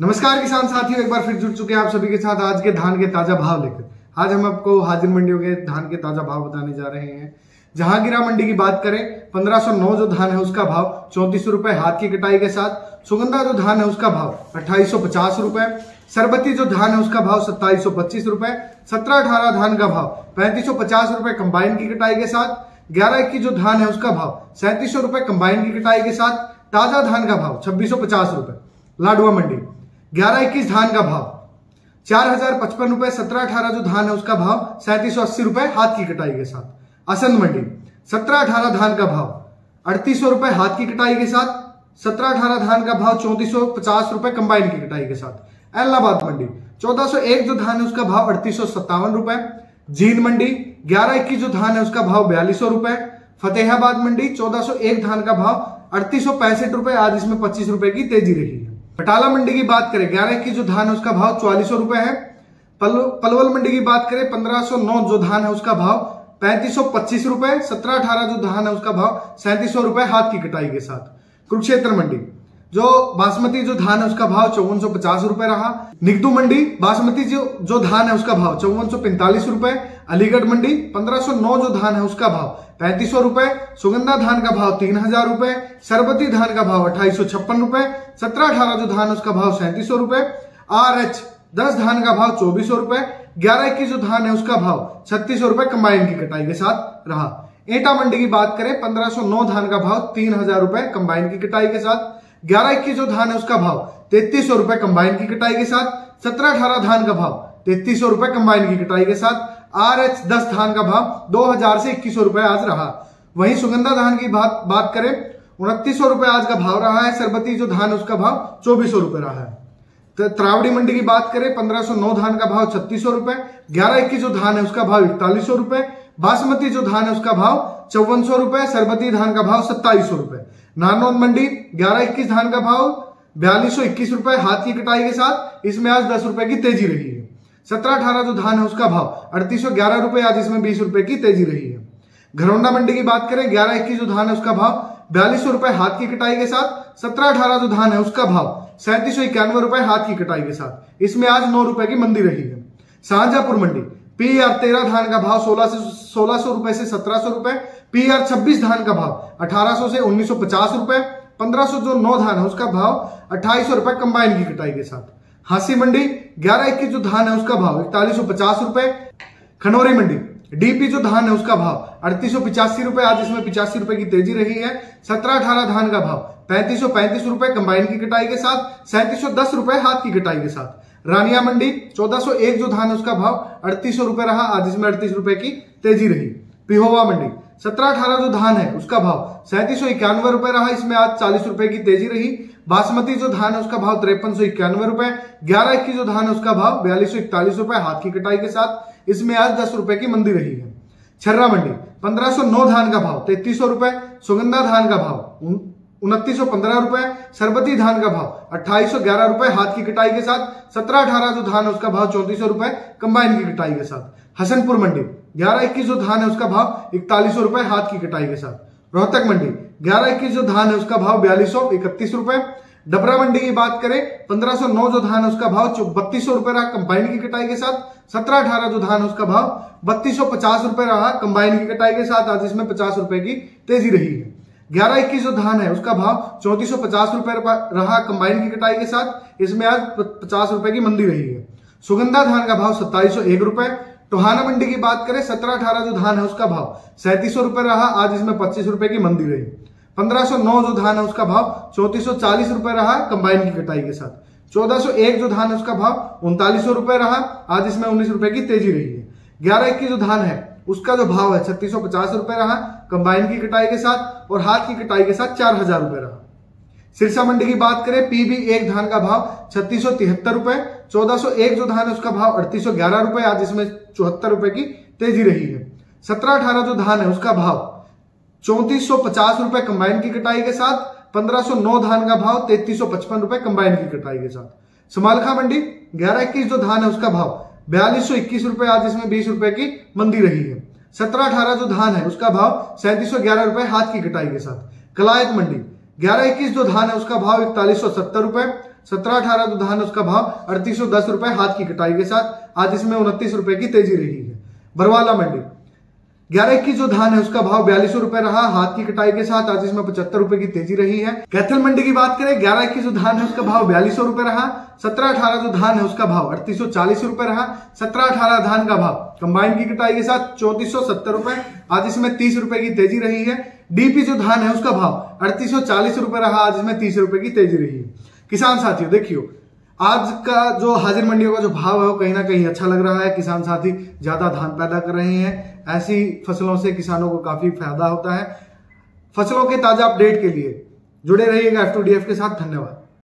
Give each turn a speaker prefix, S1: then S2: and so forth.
S1: नमस्कार किसान साथियों, एक बार फिर जुड़ चुके हैं आप सभी के साथ आज के धान के ताजा भाव लेकर। आज हम आपको हाजिर मंडियों के धान के ताजा भाव बताने जा रहे हैं। जहांगीरा मंडी की बात करें, 1509 जो धान है उसका भाव 3400 रुपए हाथ की कटाई के साथ। सुगंधा जो धान है उसका भाव 2850 रुपए। सरबती जो धान है उसका भाव 2725 रुपए। 17-18 धान का भाव 3550 रुपए कंबाइन की कटाई के साथ। 11-21 जो धान है उसका भाव 3700 रुपए कंबाइन की कटाई के साथ। ताजा धान का भाव 2650 रुपए। लाडुआ मंडी 11-21 धान का भाव 4055 रुपए। 17-18 जो धान है उसका भाव 3780 रुपए हाथ की कटाई के साथ। असंध मंडी 17-18 धान का भाव 3800 रुपए हाथ की कटाई के साथ। 17-18 धान का भाव 3450 रुपए कंबाइन की कटाई के साथ। इलाहाबाद मंडी 1401 जो धान है उसका भाव 3857 रुपए। जींद मंडी 11-21 जो धान है उसका भाव 4200 रुपए। फतेहाबाद मंडी 1401 धान का भाव 3865 रुपए, आज इसमें 25 रुपए की तेजी रही है। बटाला मंडी की बात करें, 11-21 जो धान है उसका भाव 4400 रुपए है। पलवल मंडी की बात करें, 1509 जो धान है उसका भाव 3525 रुपए। 17-18 जो धान है उसका भाव 3700 रुपए हाथ की कटाई के साथ। कुरुक्षेत्र मंडी जो बासमती जो धान है उसका भाव 5450 रुपए रहा। निगदू मंडी बासमती जो धान है उसका भाव 5445 रुपए। अलीगढ़ मंडी 1509 जो धान है उसका भाव 3500 रुपए। सुगंधा धान का भाव 3000 रुपए। सरबती धान का भाव 2856 रुपए। 17-18 जो धान है उसका भाव 3700 रुपए। RH 10 धान का भाव 2400 रुपए। 11-21 जो धान है उसका भाव 3600 रुपए कंबाइन की कटाई के साथ रहा। एटा मंडी की बात करें, 1509 धान का भाव 3000 रुपए कंबाइन की कटाई के साथ। 11-21 जो धान है उसका भाव 3300 रुपए कंबाइन की कटाई के साथ। 17-18 धान का भाव 3300 रुपए कंबाइन की कटाई के साथ। RH 10 धान का भाव 2000 से 2100 रुपए आज रहा। वहीं सुगंधा धान की बात करें, 2900 रुपए आज का भाव रहा है। सरबती जो धान है उसका भाव 2400 रुपए रहा है। त्रावड़ी मंडी की बात करें, 1509 धान का भाव 3600 रुपए। 11-21 जो धान है उसका भाव 4100 रुपए। बासमती जो धान है उसका भाव 5400 रुपए। सरबती धान का भाव 2700 रुपए। नारनौल मंडी 11-21 धान का भाव 4221 रुपए हाथ की कटाई के साथ, इसमें आज 10 रुपए की तेजी रही है। 17-18 जो धान है उसका भाव 3811 रुपए, आज इसमें 20 रुपए की तेजी रही है। घरौंडा मंडी की बात करें, 11-21 जो धान है उसका भाव 4200 रुपए हाथ की कटाई के साथ। 17-18 जो धान है उसका भाव 3791 रुपए हाथ की कटाई के साथ, इसमें आज 9 रुपए की मंदी रही है। शाहजहांपुर मंडी PR 13 धान का भाव 1600 रुपए से 1700 रुपए। PR 26 धान का भाव 1800 से 1950 रुपए। 1500 जो 9 धान है उसका भाव 2800 रुपए कंबाइन की कटाई के साथ। हांसी मंडी 11-21 जो धान है उसका भाव 4150 रुपए। खनौरी मंडी DP जो धान है उसका भाव 3885 रुपए, आज इसमें 85 रुपए की तेजी रही है। 17-18 धान का भाव 3535 रुपए कंबाइन की कटाई के साथ। 3710 रुपए हाथ की कटाई के साथ। रानिया मंडी 1401 जो धान है उसका भाव 3800 रुपए रहा, आज इसमें 38 रुपए की तेजी रही। पिहोवा मंडी 17-18 जो धान है उसका भाव 3791 रुपए रहा, इसमें आज 40 रुपए की तेजी रही। बासमती जो धान है उसका भाव 5391 रुपए। 11-21 जो धान है उसका भाव 4241 रुपए हाथ की कटाई के साथ, इसमें आज 10 रुपए की मंदी रही है। छर्रा मंडी 1509 धान का भाव 3300 रुपए। सुगंधा धान का भाव 2915 रुपए। सरबती धान का भाव 2811 रुपए हाथ की कटाई के साथ। 17-18 जो धान है उसका भाव 3400 रुपए कंबाइन की कटाई के साथ। हसनपुर मंडी 11-21 जो धान है उसका भाव 4100 रुपए हाथ की कटाई के साथ। रोहतक मंडी 11-21 जो धान है उसका भाव 4231 रुपए। डबरा मंडी की बात करें, 1509 जो धान है उसका भाव 3200 रुपए रहा कंबाइन की कटाई के साथ। 17-18 जो धान है उसका भाव 3250 रुपए रहा कंबाइन की कटाई के साथ, आज इसमें 50 रुपए की तेजी रही है। 11-21 जो धान है उसका भाव 3450 रुपए रहा कंबाइन की कटाई के साथ, इसमें आज 50 रुपए की मंदी रही है। सुगंधा धान का भाव 2701 रुपए। टोहाना मंडी की बात करें, 17-18 जो धान है उसका भाव 3700 रुपए रहा, आज इसमें 25 रुपए की मंदी रही। 1509 जो धान है उसका भाव 3440 रुपए रहा कंबाइन की कटाई के साथ। 1401 जो धान है उसका भाव 3900 रुपए रहा, आज इसमें 19 रुपए की तेजी रही है। 11-21 जो धान है उसका जो भाव है 3650 रुपए रहा कंबाइन की कटाई के साथ, और हाथ की कटाई के साथ 4000 रुपए रहा। सिरसा मंडी की बात करें, PB 1 धान का भाव 3673 रुपए। 1401 जो धान है उसका भाव 3811 रुपए, आज इसमें 74 रुपए की तेजी रही है। 17-18 जो धान है उसका भाव 3450 रुपए कंबाइन की कटाई के साथ। 1509 धान का भाव 3355 रुपए कंबाइन की कटाई के साथ। समालखा मंडी 11-21 जो धान है उसका भाव 4221 रुपए, आज इसमें 20 रुपए की मंदी रही है। 17-18 जो धान है उसका भाव 3711 रुपए हाथ की कटाई के साथ। कलायत मंडी 11-21 जो धान है उसका भाव 4170 रुपए। 17-18 जो धान है उसका भाव 3810 रुपए हाथ की कटाई के साथ, आज इसमें 29 रुपए की तेजी रही है। बरवाला मंडी 11-21 जो धान है उसका भाव 4200 रुपए रहा हाथ की कटाई के साथ, आज इसमें 75 रुपए की तेजी रही है। कैथल मंडी की बात करें 11-21 जो धान है उसका भाव 4200 रुपए रहा, 17-18 जो धान है उसका भाव 3840 रुपए रहा, 17-18 धान का भाव कंबाइन की कटाई के साथ 3470 रुपए, आज इसमें 30 रुपए की तेजी रही है। डीपी जो धान है उसका भाव 3840 रुपए रहा, आज इसमें 30 रुपए की तेजी रही है। किसान साथियों देखियो, आज का जो हाजिर मंडियों का जो भाव है वो कहीं ना कहीं अच्छा लग रहा है। किसान साथी ज्यादा धान पैदा कर रहे हैं, ऐसी फसलों से किसानों को काफी फायदा होता है। फसलों के ताजा अपडेट के लिए जुड़े रहिएगा F2DF के साथ। धन्यवाद।